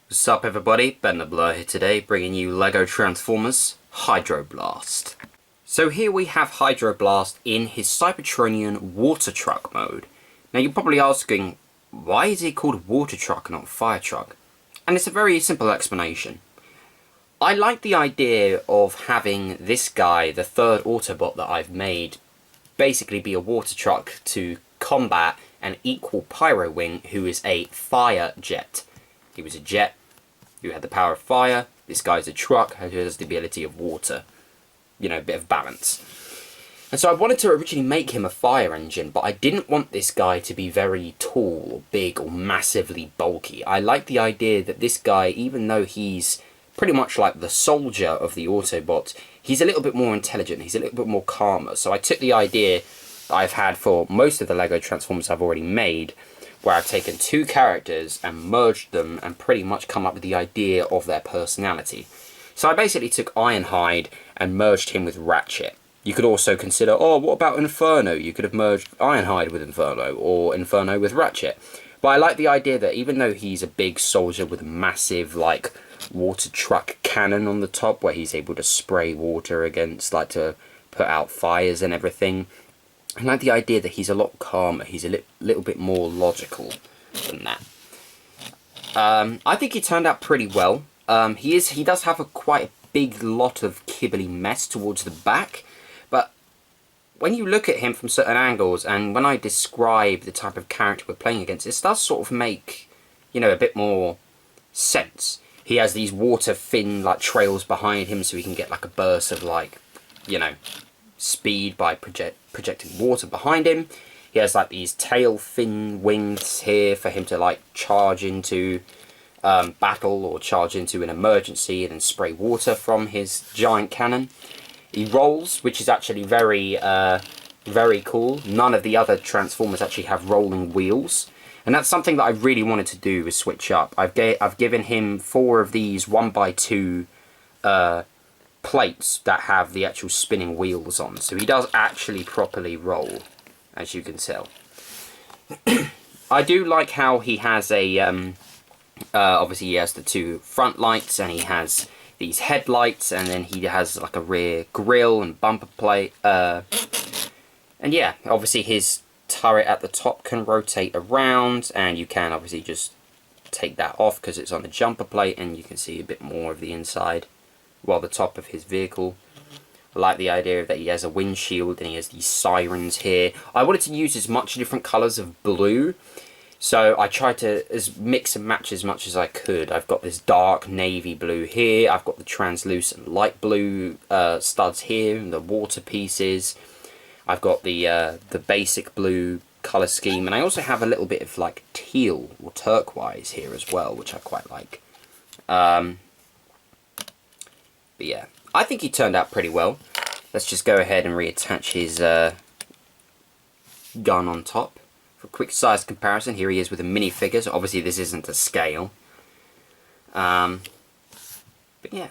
What's up everybody, Ben the Blur here today, bringing you LEGO Transformers Hydroblast. So here we have Hydroblast in his Cybertronian water truck mode. Now you're probably asking, why is he called water truck and not fire truck? And it's a very simple explanation. I like the idea of having this guy, the third Autobot that I've made, basically be a water truck to combat an equal Pyro Wing who is a fire jet. He was a jet who had the power of fire. This guy's a truck who has the ability of water. You know, a bit of balance. And so I wanted to originally make him a fire engine, but I didn't want this guy to be very tall or big or massively bulky. I like the idea that this guy, even though he's pretty much like the soldier of the Autobots, he's a little bit more intelligent, he's a little bit more calmer. So I took the idea that I've had for most of the LEGO Transformers I've already made, where I've taken two characters and merged them and pretty much come up with the idea of their personality. So I basically took Ironhide and merged him with Ratchet. You could also consider, oh, what about Inferno? You could have merged Ironhide with Inferno, or Inferno with Ratchet. But I like the idea that even though he's a big soldier with a massive, like, water truck cannon on the top, where he's able to spray water against, like, to put out fires and everything, I like the idea that he's a lot calmer, he's a little bit more logical than that. I think he turned out pretty well. He does have quite a big lot of kibbly mess towards the back, but when you look at him from certain angles, and when I describe the type of character we're playing against, it does sort of make, you know, a bit more sense. He has these water fin like trails behind him, so he can get like a burst of, like, you know, speed by projecting water behind him. He has like these tail fin wings here for him to like charge into battle or charge into an emergency and then spray water from his giant cannon. He rolls, which is actually very very cool. None of the other Transformers actually have rolling wheels, and that's something that I really wanted to do, is switch up. I've given him 4 of these 1x2 plates that have the actual spinning wheels on, so he does actually properly roll, as you can tell. I do like how he has a obviously he has the 2 front lights, and he has these headlights, and then he has like a rear grille and bumper plate, and yeah, obviously his turret at the top can rotate around, and you can obviously just take that off because it's on the jumper plate and you can see a bit more of the inside, well, the top of his vehicle. I like the idea that he has a windshield and he has these sirens here. I wanted to use as much different colours of blue, so I tried to mix and match as much as I could. I've got this dark navy blue here, I've got the translucent light blue studs here, and the water pieces. I've got the basic blue colour scheme, and I also have a little bit of like teal or turquoise here as well, which I quite like. But yeah, I think he turned out pretty well. Let's just go ahead and reattach his gun on top. For a quick size comparison, here he is with a minifigure, so obviously this isn't to scale. But yeah,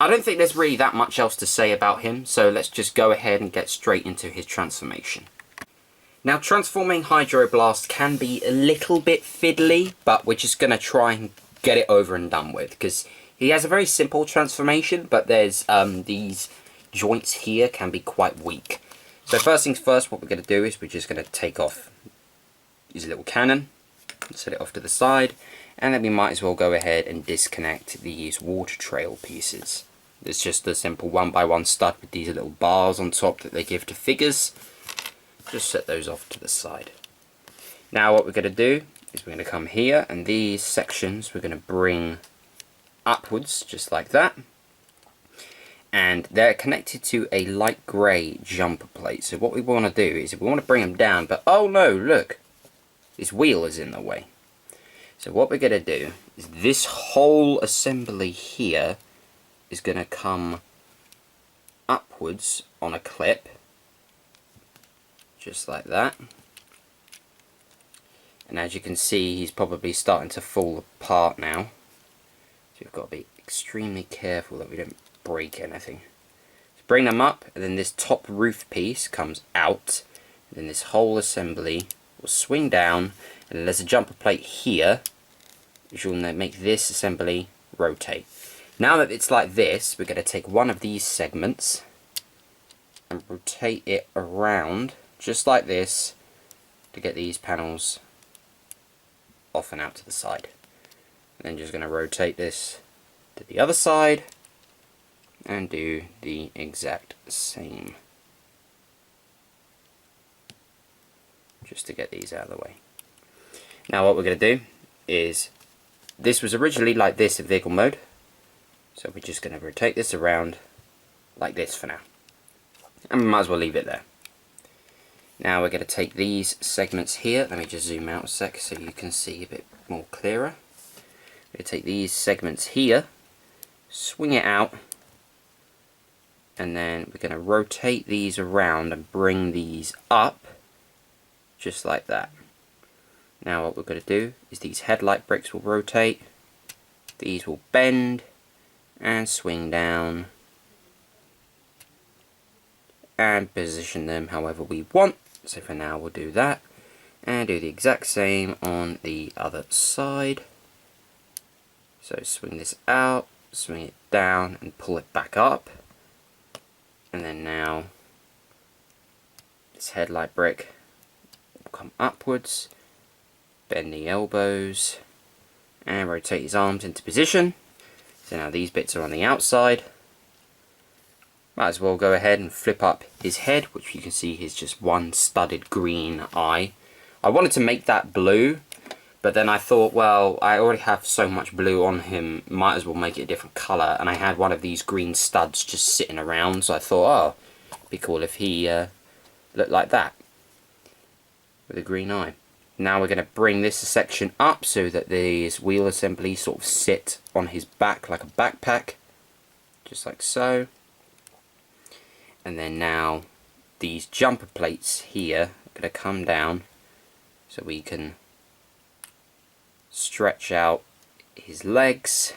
I don't think there's really that much else to say about him, so let's just go ahead and get straight into his transformation. Now, transforming Hydroblast can be a little bit fiddly, but we're just going to try and get it over and done with, because he has a very simple transformation, but there's these joints here can be quite weak. So first things first, what we're going to do is we're just going to take off his little cannon, set it off to the side, and then we might as well go ahead and disconnect these water trail pieces. It's just a simple 1x1 stud with these little bars on top that they give to figures. Just set those off to the side. Now what we're going to do is we're going to come here, and these sections we're going to bring upwards just like that, and they're connected to a light grey jumper plate. So what we want to do is we want to bring them down, but oh no, look, this wheel is in the way. So what we're going to do is this whole assembly here is going to come upwards on a clip, just like that. And as you can see, he's probably starting to fall apart now. So we've got to be extremely careful that we don't break anything. So bring them up, and then this top roof piece comes out, and then this whole assembly will swing down, and then there's a jumper plate here which will make this assembly rotate. Now that it's like this, we're going to take one of these segments and rotate it around just like this to get these panels off and out to the side. And then just going to rotate this to the other side and do the exact same, just to get these out of the way. Now what we're going to do is, this was originally like this in vehicle mode, so we're just going to rotate this around like this for now, and we might as well leave it there. Now we're going to take these segments here, let me just zoom out a sec so you can see a bit more clearer. We're going to take these segments here, swing it out, and then we're going to rotate these around and bring these up just like that. Now what we're going to do is these headlight bricks will rotate, these will bend and swing down and position them however we want. So for now we'll do that and do the exact same on the other side. So swing this out, swing it down and pull it back up, and then now this headlight brick will come upwards, bend the elbows and rotate his arms into position. So now these bits are on the outside. Might as well go ahead and flip up his head, which you can see is just one studded green eye. I wanted to make that blue, but then I thought, well, I already have so much blue on him, might as well make it a different colour. And I had one of these green studs just sitting around, so I thought, oh, it'd be cool if he looked like that with a green eye. Now we're going to bring this section up so that these wheel assemblies sort of sit on his back like a backpack, just like so. And then now these jumper plates here are going to come down so we can stretch out his legs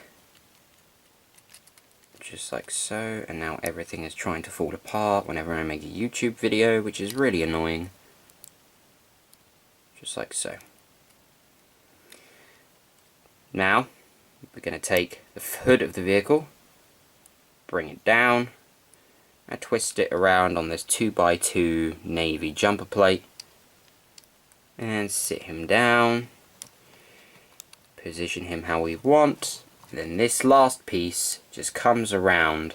just like so. And now everything is trying to fall apart whenever I make a YouTube video, which is really annoying. Just like so. Now we're going to take the hood of the vehicle, bring it down and twist it around on this 2x2 navy jumper plate and sit him down, position him how we want, and then this last piece just comes around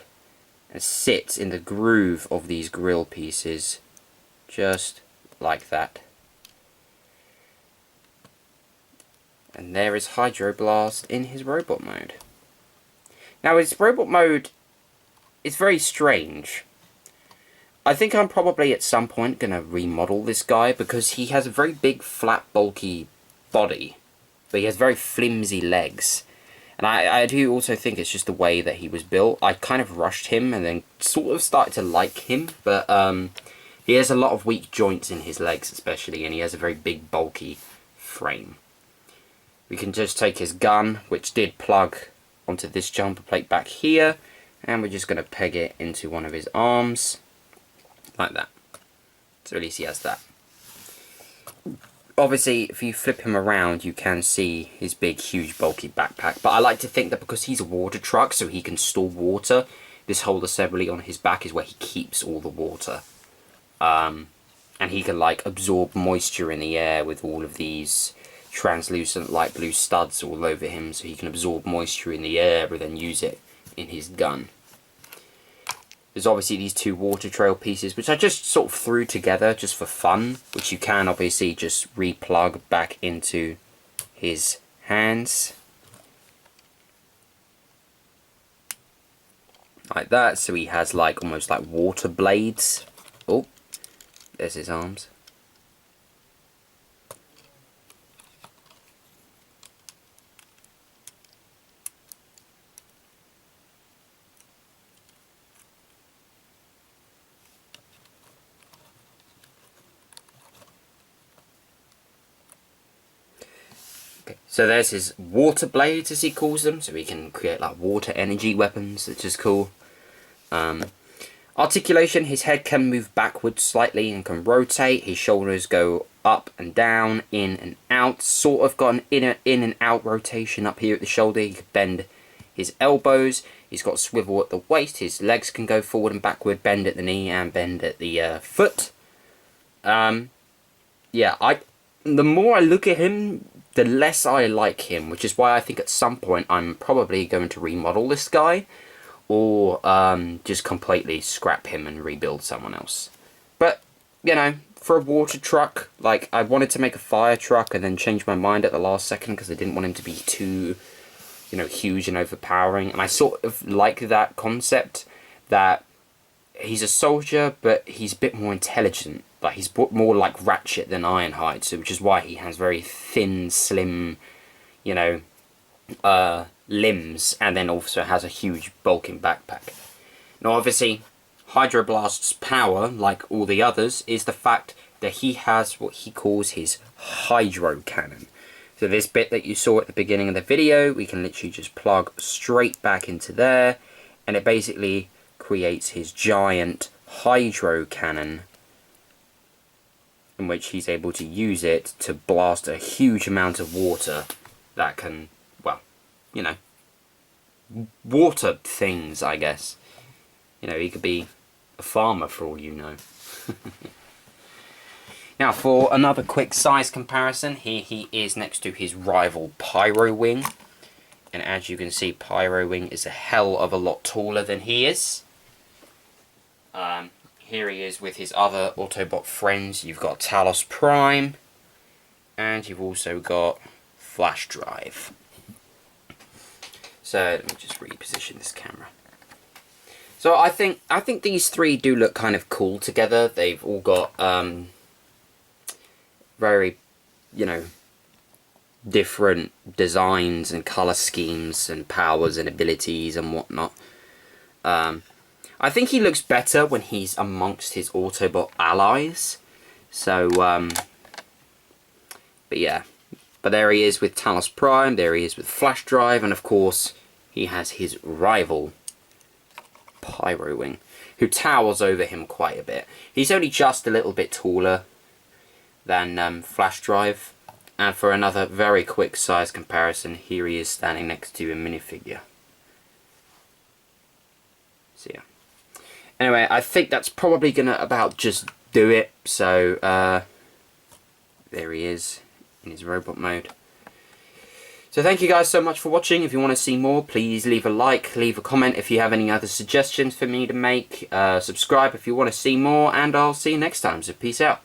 and sits in the groove of these grill pieces just like that. And there is Hydroblast in his robot mode. Now his robot mode is very strange. I think I'm probably at some point going to remodel this guy because he has a very big, flat, bulky body, but he has very flimsy legs. And I do also think it's just the way that he was built. I kind of rushed him and then sort of started to like him, but he has a lot of weak joints in his legs especially, and he has a very big, bulky frame. We can just take his gun, which did plug onto this jumper plate back here, and we're just going to peg it into one of his arms, like that. So at least he has that. Obviously, if you flip him around, you can see his big, huge, bulky backpack. But I like to think that because he's a water truck, so he can store water, this whole assembly on his back is where he keeps all the water. And he can, like, absorb moisture in the air with all of these translucent light blue studs all over him, so he can absorb moisture in the air and then use it in his gun. There's obviously these two water trail pieces, which I just sort of threw together just for fun, which you can obviously just re-plug back into his hands. Like that, so he has like almost like water blades. Oh, there's his arms. So there's his water blades, as he calls them, so he can create like water energy weapons, which is cool. Articulation, his head can move backwards slightly and can rotate. His shoulders go up and down, in and out. Sort of got an in and out rotation up here at the shoulder. He can bend his elbows. He's got swivel at the waist. His legs can go forward and backward, bend at the knee and bend at the foot. Yeah, the more I look at him, the less I like him, which is why I think at some point I'm probably going to remodel this guy, or just completely scrap him and rebuild someone else. But, you know, for a water truck, like, I wanted to make a fire truck and then changed my mind at the last second because I didn't want him to be too, you know, huge and overpowering. And I sort of like that concept, that he's a soldier, but he's a bit more intelligent. Like, he's more like Ratchet than Ironhide, so which is why he has very thin, slim, you know, limbs, and then also has a huge bulking backpack. Now, obviously, Hydroblast's power, like all the others, is the fact that he has what he calls his Hydro Cannon. So this bit that you saw at the beginning of the video, we can literally just plug straight back into there, and it basically creates his giant Hydro Cannon, in which he's able to use it to blast a huge amount of water that can, well, you know, water things, I guess. You know, he could be a farmer for all you know. Now, for another quick size comparison, here he is next to his rival Pyro Wing. And as you can see, Pyro Wing is a hell of a lot taller than he is. Here he is with his other Autobot friends. You've got Talos Prime, and you've also got Flash Drive. So let me just reposition this camera. So I think these three do look kind of cool together. They've all got very, you know, different designs and color schemes and powers and abilities and whatnot. I think he looks better when he's amongst his Autobot allies. So, but yeah. But there he is with Talos Prime, there he is with Flash Drive, and of course, he has his rival, Pyro Wing, who towers over him quite a bit. He's only just a little bit taller than Flash Drive. And for another very quick size comparison, here he is standing next to a minifigure. So yeah. Anyway, I think that's probably going to about just do it. So, there he is in his robot mode. So thank you guys so much for watching. If you want to see more, please leave a like, leave a comment if you have any other suggestions for me to make. Subscribe if you want to see more, and I'll see you next time. So peace out.